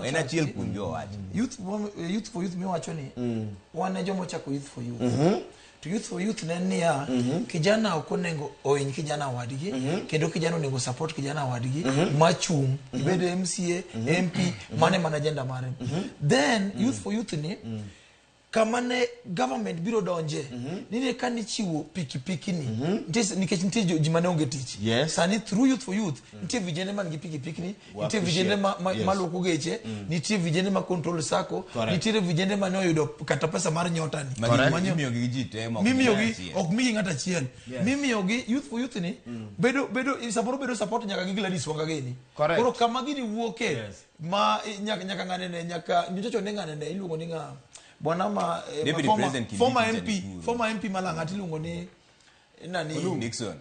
en achiel kuom jowach. Youth for youth mi wacho ni wan e jomo chako youth for youth. To youth for youth ne niya kijana ok onego oiny kijana wadgi kendo kijana onego support kijana wadgi machung bedo MCA MP mane mana agenda mare. Then youth for youth ni kamane government biro donje nine kani chiwo pikipiki ni nikech nitie jimane onge tich. Sani through youth for youth nitie vijende man gi pikipiki ni nitie vijende maloko geche nitie vijende ma control sako nitie vijende mane oyudo kata pesa mar nyota ni Mimiyo gi ji temo ok mi ngata chiel mimiyo gi youth for youth ni bedo support nyaka gi Gladys Wanga gini koro kama gini wuoke ma nyaka ngane ne nyaka nyocho ne ngane ne iluongo ni nga bwana ma former MP Malangati lungo ni nani Nixon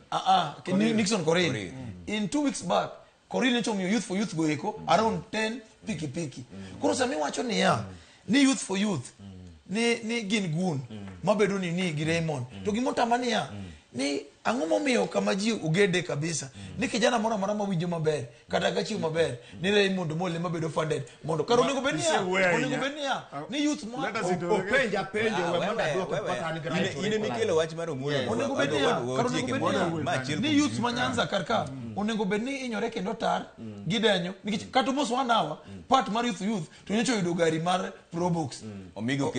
Nixon Korea. In 2 weeks back Korea ne chomiyo youth for youth goeko around 10 piki. Koro sami wacho ni ya ni youth for youth ni gin gun mabedo ni gi Raymond to gimotamani ya ni ang'o momiyo kama ji ugede kabisa ni kijana moro mara mawinjo maber kata gachi maber ni Raymond Mole mabedo funded mondo karo nego benia ni youth ma penja we mondo duoko pata ni grant ine mikelo wach mar omulo onego benia ni youth ma Nyanza karka onego bedni inyore kendo tar gidenyo nikech kata mos 1 hour part mar youth to nyocho yudo gari mar Probox omigo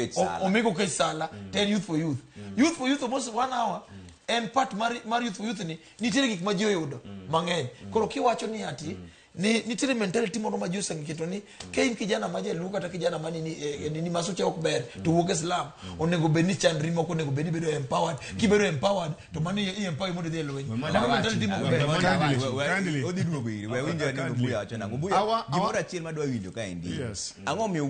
kech sala 10 youth for youth mos 1 hour en part mar youth for youth ni nitere gik ma ji oyudo mang'eny koro kiwacho ni ati ni nitere mentality moro ma ji osengiketo ni kain kijana ma jaluo kata kijana ma ni masucha ok ber to wuok Islam onego bed ni chandri moko onego bed ni bedo empowered kibedo empowered to mani i empower mondo dhi lweny mentality moko ber odhi duogo iri we winjo ni Obuya wacho nango Obuya gimoro achiel madwa winjo ka endi ang'o miyo